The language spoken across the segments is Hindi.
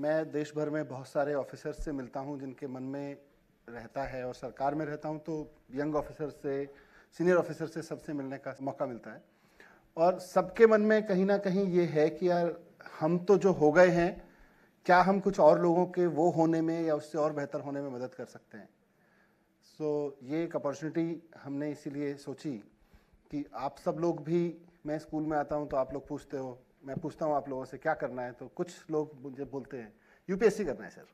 मैं देश भर में बहुत सारे ऑफिसर्स से मिलता हूं जिनके मन में रहता है, और सरकार में रहता हूं तो यंग ऑफिसर से, सीनियर ऑफिसर से सबसे मिलने का मौका मिलता है। और सबके मन में कहीं ना कहीं ये है कि यार हम तो जो हो गए हैं, क्या हम कुछ और लोगों के वो होने में या उससे और बेहतर होने में मदद कर सकते हैं। सो ये एक अपॉर्चुनिटी हमने इसीलिए सोची कि आप सब लोग भी, मैं स्कूल में आता हूं तो आप लोग पूछते हो, मैं पूछता हूं आप लोगों से क्या करना है, तो कुछ लोग मुझे बोलते हैं यूपीएससी करना है सर।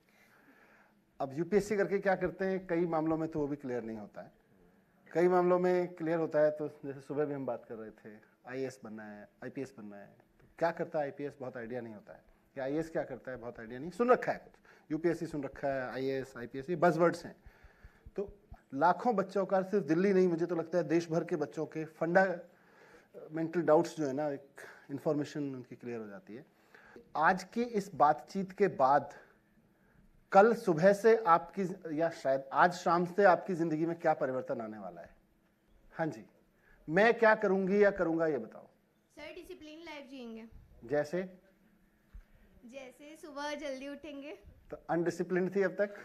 अब यूपीएससी करके क्या करते हैं, कई मामलों में तो वो भी क्लियर नहीं होता है, कई मामलों में क्लियर होता है। तो जैसे सुबह भी हम बात कर रहे थे, आईएएस बनना है, आईपीएस बनना है, तो क्या करता है आईपीएस बहुत आइडिया नहीं होता है, कि आईएएस क्या करता है बहुत आइडिया नहीं, सुन रखा है कुछ, यूपीएससी सुन रखा है, आईएएस आईपीएस ये बज़वर्ड्स हैं। तो लाखों बच्चों का, सिर्फ दिल्ली नहीं, मुझे तो लगता है देश भर के बच्चों के फंडामेंटल डाउट्स जो है ना, एक इंफॉर्मेशन उनकी क्लियर हो जाती है। आज की इस बातचीत के बाद कल सुबह से आपकी, या शायद आज शाम से आपकी जिंदगी में क्या परिवर्तन आने वाला है? हाँ जी, मैं क्या करूंगी या करूंगा ये बताओ। सर डिसिप्लिन लाइफ जिएंगे। जैसे जैसे सुबह जल्दी उठेंगे। तो अनडिसिप्लिन थी अब तक।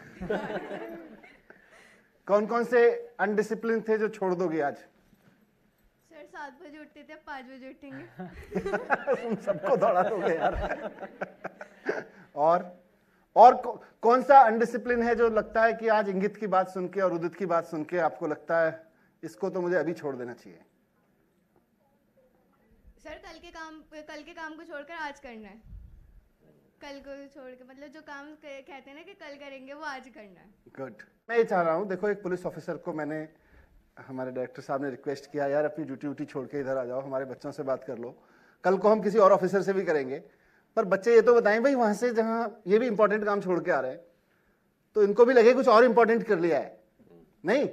कौन कौन से अनडिसिप्लिन थे जो छोड़ दोगे आज? सर 7 बजे उठते थे, 5 बजे उठेंगे। तुम सबको दौड़ा दोगे यार। और कौन सा अनडिसिप्लिन है जो लगता है कि आज इंगित की बात सुन के और उदित की बात सुन के आपको लगता है इसको तो मुझे अभी छोड़ देना चाहिए? सर कल के काम को छोड़कर आज करना है। कल को छोड़ के, मतलब जो काम कहते हैं ना कि कल करेंगे, वो आज करना है। गुड। मैं ये चाह रहा हूँ, देखो एक पुलिस ऑफिसर को मैंने, हमारे डायरेक्टर साहब ने रिक्वेस्ट किया, यार अपनी ड्यूटी छोड़ के इधर आ जाओ, हमारे बच्चों से बात कर लो। कल को हम किसी और ऑफिसर से भी करेंगे, पर बच्चे ये तो बताएं भाई, वहां से जहाँ ये भी इंपॉर्टेंट काम छोड़ के आ रहे हैं तो इनको भी लगे कुछ और इंपॉर्टेंट कर लिया है, नहीं?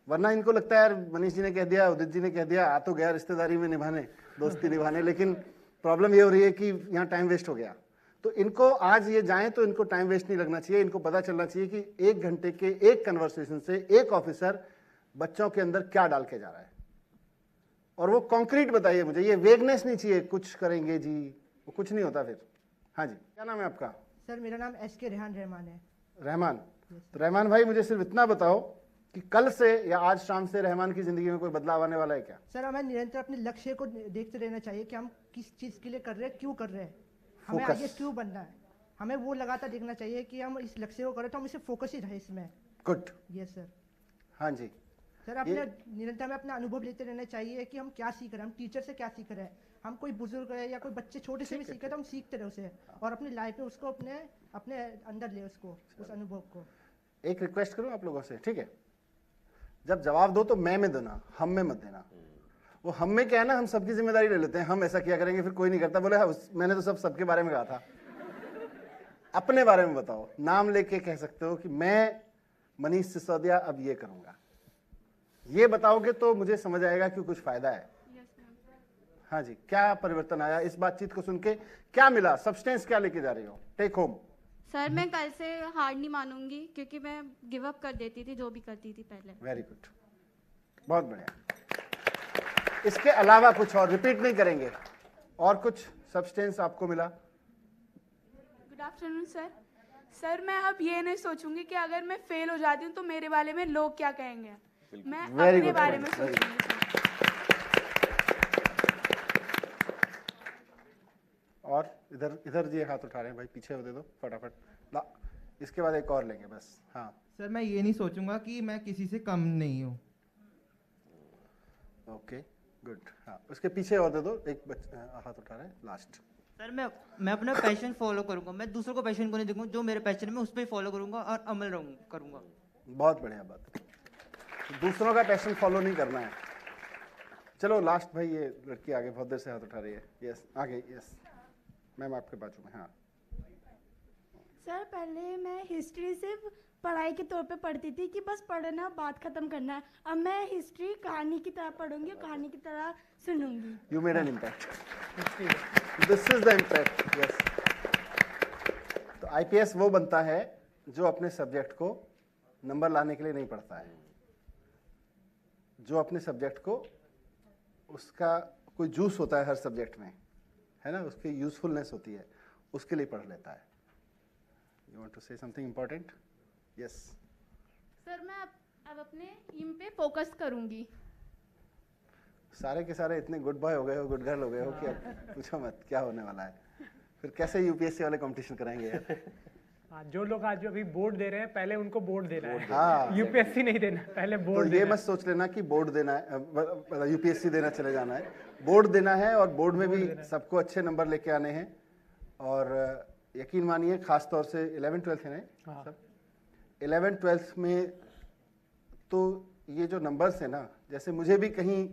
वरना इनको लगता है यार मनीष जी ने कह दिया, उदित जी ने कह दिया, आ तो गया रिश्तेदारी में निभाने, दोस्ती निभाने, लेकिन प्रॉब्लम ये हो रही है कि यहाँ टाइम वेस्ट हो गया। तो इनको आज ये जाएं तो इनको टाइम वेस्ट नहीं लगना चाहिए, इनको पता चलना चाहिए कि 1 घंटे के एक कन्वर्सेशन से एक ऑफिसर बच्चों के अंदर क्या डाल के जा रहा है, और वो कॉन्क्रीट बताइए मुझे, ये वेगनेस नहीं चाहिए, कुछ करेंगे जी, वो कुछ नहीं होता फिर। हाँ जी, क्या नाम है आपका? सर मेरा नाम SK रेहान रहमान है। रहमान। तो रहमान भाई मुझे सिर्फ इतना बताओ कि कल से या आज शाम से रहमान की जिंदगी में कोई बदलाव आने वाला है क्या? सर हमें निरंतर अपने लक्ष्य को देखते रहना चाहिए कि हम किस चीज़ के लिए कर रहे हैं, क्यों कर रहे हैं, हमें Focus. आगे क्यों बनना है, हमें वो लगातार देखना चाहिए कि हम इस लक्ष्य को करें तो हम इसे फोकस ही रहे इसमें। गुड। Yes sir. हाँ जी, सर अपने निरंतर हमें अपना अनुभव लेते रहना चाहिए कि हम क्या सीख रहे हैं, हम टीचर से क्या सीख रहे हैं, हम कोई बुजुर्ग है या कोई बच्चे छोटे से भी सीखे तो हम सीखते रहे उसे, और अपनी लाइफ में उसको अपने अंदर ले उसको, उस अनुभव को। एक रिक्वेस्ट करूं आप लोगों से, ठीक है? जब जवाब दो तो मैं में देना, हम में मत देना। वो हम में क्या है ना, हम सबकी जिम्मेदारी ले लेते हैं, हम ऐसा किया करेंगे, फिर कोई नहीं करता, बोले हाँ, मैंने तो सबके बारे में कहा था। अपने बारे में बताओ, नाम लेके कह सकते हो कि मैं मनीष सिसोदिया अब ये करूंगा, ये बताओगे तो मुझे समझ आएगा कि कुछ फायदा है। हाँ जी, क्या परिवर्तन आया इस बातचीत को सुन के, क्या मिला, सब्सटेंस क्या लेके जा रही हो टेक होम? सर मैं कल से हार नहीं मानूंगी, क्योंकि मैं गिव अप कर देती थी जो भी करती थी पहले। वेरी गुड, बहुत बढ़िया। इसके अलावा कुछ और रिपीट नहीं करेंगे, और कुछ सब्सटेंस आपको मिला? Good afternoon sir. सर मैं अब ये नहीं सोचूंगी कि अगर मैं फेल हो जाती हूँ तो मेरे बारे में लोग क्या कहेंगे, मैं अपने बारे में सोचूंगी। और इधर इधर जी हाथ उठा रहे हैं भाई, पीछे दे दो फटाफट ला, इसके बाद एक और लेंगे बस। हाँ सर मैं ये नहीं सोचूंगा कि मैं किसी से कम नहीं हूँ। Okay good. हाँ उसके पीछे और दे दो, एक हाथ उठा रहे हैं लास्ट। सर मैं अपना पैशन फॉलो करूंगा, मैं दूसरों को पैशन को नहीं देखूंगा, जो मेरे पैशन में उस पर फॉलो करूंगा और अमल करूंगा। बहुत बढ़िया बात, दूसरों का पैशन फॉलो नहीं करना है। चलो लास्ट भाई, ये लड़की आगे बहुत देर से हाथ उठा रही है। यस आगे, यस मैम आपके बाजू में। हाँ सर पहले मैं हिस्ट्री सिर्फ पढ़ाई के तौर पे पढ़ती थी कि बस पढ़ना बात खत्म करना है, अब मैं हिस्ट्री कहानी की तरह पढ़ूंगी और कहानी की तरह सुनूंगी। You made an impact, this is the impact. Yes, तो आईपीएस वो बनता है जो अपने सब्जेक्ट को नंबर लाने के लिए नहीं पढ़ता है, जो अपने सब्जेक्ट को, उसका कोई जूस होता है हर सब्जेक्ट में, है ना, उसकी यूजफुलनेस होती है, उसके लिए पढ़ लेता है। You want to say something important? Yes. Sir मैं अब अपने एम पे फोकस करूंगी। सारे के सारे इतने गुड बॉय हो गए हो, गुड गर्ल हो गए हो कि अब पूछो मत क्या होने वाला है। फिर कैसे यूपीएससी वाले कंपटीशन कराएंगे यार? हाँ, जो लोग आज अभी बोर्ड दे रहे हैं पहले उनको बोर्ड देना है। हाँ, यूपीएससी नहीं देना, पहले बोर्ड तो ये मत सोच लेना कि बोर्ड देना है, यूपीएससी देना चले जाना है। बोर्ड देना है और बोर्ड में भी सबको अच्छे नंबर लेके आने हैं। और यकीन मानिए खास तौर से 11-12 है ना सब, 11-12 में तो ये जो नंबर्स है ना, जैसे मुझे भी कहीं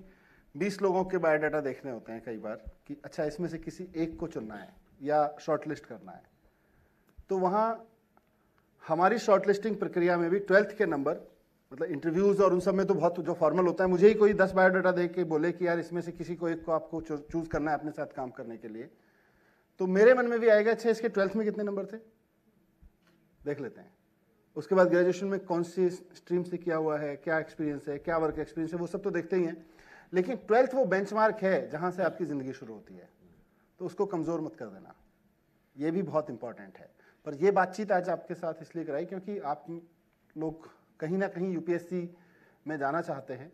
20 लोगों के बायोडाटा देखने होते हैं कई बार कि अच्छा इसमें से किसी एक को चुनना है या शॉर्टलिस्ट करना है, तो वहाँ हमारी शॉर्टलिस्टिंग प्रक्रिया में भी 12th के नंबर, मतलब इंटरव्यूज और उन सब में तो बहुत जो फॉर्मल होता है, मुझे ही कोई 10 बायोडाटा देख के बोले कि यार इसमें से किसी को एक को आपको चूज करना है अपने साथ काम करने के लिए, तो मेरे मन में भी आएगा अच्छा इसके 12th में कितने नंबर थे, देख लेते हैं। उसके बाद ग्रेजुएशन में कौन सी स्ट्रीम से किया हुआ है, क्या एक्सपीरियंस है, क्या वर्क एक्सपीरियंस है, वो सब तो देखते ही हैं, लेकिन 12th वो बेंचमार्क है जहाँ से आपकी ज़िंदगी शुरू होती है, तो उसको कमज़ोर मत कर देना, ये भी बहुत इंपॉर्टेंट है। पर ये बातचीत आज आपके साथ इसलिए कराई क्योंकि आप लोग कहीं ना कहीं यूपीएससी में जाना चाहते हैं,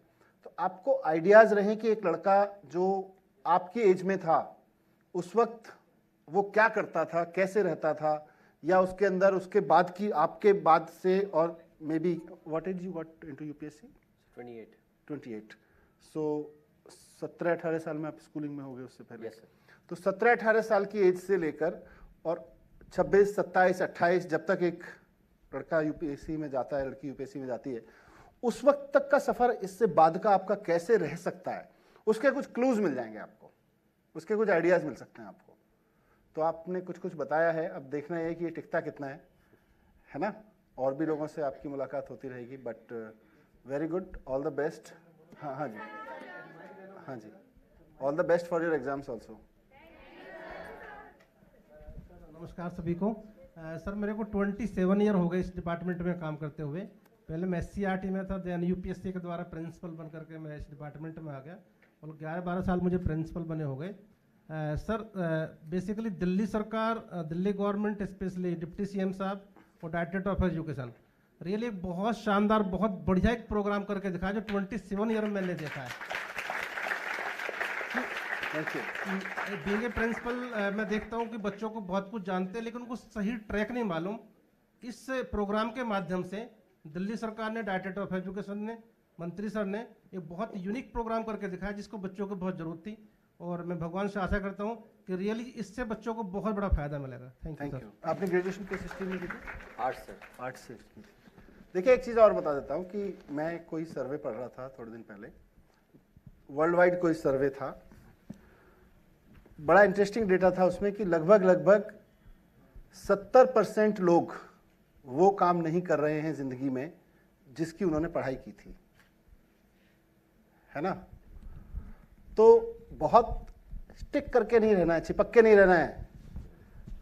तो आपको आइडियाज़ रहें कि एक लड़का जो आपकी एज में था उस वक्त वो क्या करता था, कैसे रहता था, या उसके अंदर उसके बाद की आपके बाद से, और maybe what age you got into UPSC? 28। So 17-18 साल में आप स्कूलिंग में हो गए उससे पहले? yes, तो 17-18 साल की एज से लेकर और 26, 27, 28 जब तक एक लड़का यूपीएससी में जाता है, लड़की यूपीएससी में जाती है, उस वक्त तक का सफ़र इससे बाद का आपका कैसे रह सकता है, उसके कुछ क्लूज मिल जाएंगे आपको, उसके कुछ आइडियाज़ मिल सकते हैं आपको। तो आपने कुछ कुछ बताया है, अब देखना है कि ये टिकता कितना है ना? और भी लोगों से आपकी मुलाकात होती रहेगी, but very good, all the best. हाँ जी, हाँ जी, all the best for your exams also. नमस्कार सभी को। सर मेरे को 27 ईयर हो गए इस डिपार्टमेंट में काम करते हुए। पहले मैं SCRT में था, देन यूपीएससी के द्वारा प्रिंसिपल बन करके मैं इस डिपार्टमेंट में आ गया और 11-12 साल मुझे प्रिंसिपल बने हो गए। सर बेसिकली दिल्ली सरकार, Delhi government specially deputy CM साहब और डायरेक्टर ऑफ एजुकेशन रियली बहुत शानदार, बहुत बढ़िया एक प्रोग्राम करके दिखाया जो 27 ईयर में मैंने देखा है। बीइंग ए प्रिंसिपल मैं देखता हूँ कि बच्चों को बहुत कुछ जानते हैं लेकिन उनको सही ट्रैक नहीं मालूम। इस प्रोग्राम के माध्यम से दिल्ली सरकार ने, डायरेक्टर ऑफ एजुकेशन ने, मंत्री सर ने एक बहुत यूनिक प्रोग्राम करके दिखाया जिसको बच्चों को बहुत जरूरत थी, और मैं भगवान से आशा करता हूँ कि रियली इससे बच्चों को बहुत बड़ा फायदा मिलेगा। Thank you. आपने ग्रेजुएशन किस स्ट्रीम में की थी? Arts sir. आर्ट्स से। देखिए एक चीज़ और बता देता हूँ कि मैं कोई सर्वे पढ़ रहा था थोड़े दिन पहले, वर्ल्ड वाइड कोई सर्वे था, बड़ा इंटरेस्टिंग डेटा था उसमें कि लगभग 70% लोग वो काम नहीं कर रहे हैं जिंदगी में जिसकी उन्होंने पढ़ाई की थी, है ना? तो बहुत स्टिक करके नहीं रहना है, चिपक के नहीं रहना है।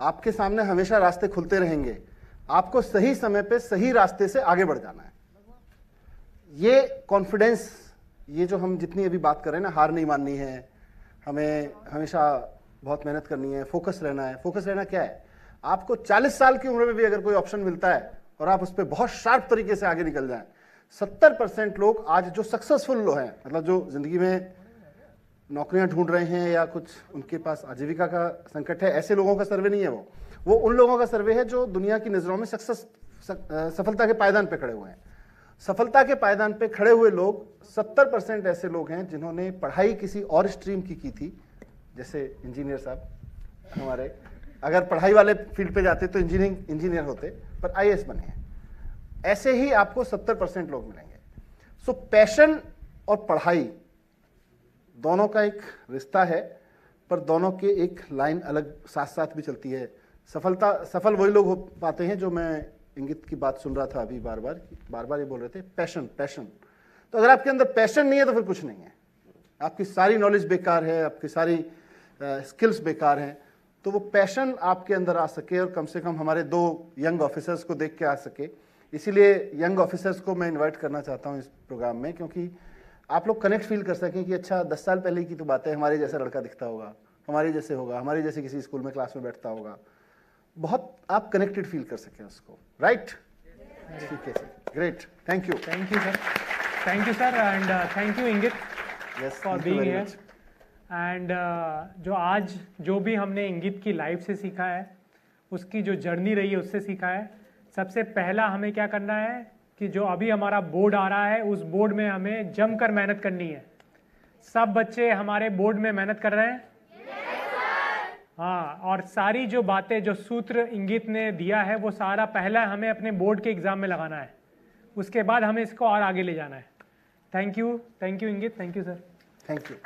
आपके सामने हमेशा रास्ते खुलते रहेंगे, आपको सही समय पे सही रास्ते से आगे बढ़ जाना है। ये कॉन्फिडेंस, ये जो हम जितनी अभी बात कर रहे हैं ना, हार नहीं माननी है, हमें हमेशा बहुत मेहनत करनी है, फोकस रहना है। फोकस रहना क्या है? आपको 40 साल की उम्र में भी अगर कोई ऑप्शन मिलता है और आप उस पर बहुत शार्प तरीके से आगे निकल जाएं, 70% लोग आज जो सक्सेसफुल हैं, मतलब जो जिंदगी में नौकरियां ढूंढ रहे हैं या कुछ उनके पास आजीविका का संकट है, ऐसे लोगों का सर्वे नहीं है वो उन लोगों का सर्वे है जो दुनिया की नज़रों में सफलता के पायदान पे खड़े हुए हैं। सफलता के पायदान पे खड़े हुए लोग 70% ऐसे लोग हैं जिन्होंने पढ़ाई किसी और स्ट्रीम की थी, जैसे इंजीनियर साहब हमारे, अगर पढ़ाई वाले फील्ड पे जाते तो इंजीनियर होते, पर IAS बने हैं। ऐसे ही आपको 70% लोग मिलेंगे। सो पैशन और पढ़ाई दोनों का एक रिश्ता है, पर दोनों के एक लाइन अलग साथ साथ भी चलती है। सफल वही लोग हो पाते हैं जो, मैं इंगित की बात सुन रहा था अभी बार बार ये बोल रहे थे, पैशन। तो अगर आपके अंदर पैशन नहीं है तो फिर कुछ नहीं है, आपकी सारी नॉलेज बेकार है, आपकी सारी स्किल्स बेकार हैं। तो वो पैशन आपके अंदर आ सके और कम से कम हमारे 2 यंग ऑफिसर्स को देख के आ सके, इसीलिए यंग ऑफिसर्स को मैं इन्वाइट करना चाहता हूँ इस प्रोग्राम में, क्योंकि आप लोग कनेक्ट फील कर सकें कि अच्छा 10 साल पहले की तो बात है, हमारे जैसा लड़का दिखता होगा, हमारे जैसे होगा, हमारे जैसे किसी स्कूल में क्लास में बैठता होगा। बहुत आप कनेक्टेड फील कर सकें उसको, राइट? ठीक है sir, great, thank you. Thank you sir, thank you sir, and thank you इंगित फॉर बीइंग हियर। एंड जो आज जो भी हमने इंगित की लाइफ से सीखा है, उसकी जो जर्नी रही है उससे सीखा है। सबसे पहला हमें क्या करना है कि जो अभी हमारा बोर्ड आ रहा है उस बोर्ड में हमें जमकर मेहनत करनी है। सब बच्चे हमारे बोर्ड में मेहनत कर रहे हैं? हाँ, और सारी जो बातें जो सूत्र इंगित ने दिया है वो सारा पहला हमें अपने बोर्ड के एग्जाम में लगाना है, उसके बाद हमें इसको और आगे ले जाना है। थैंक यू इंगित, thank you sir. Thank you.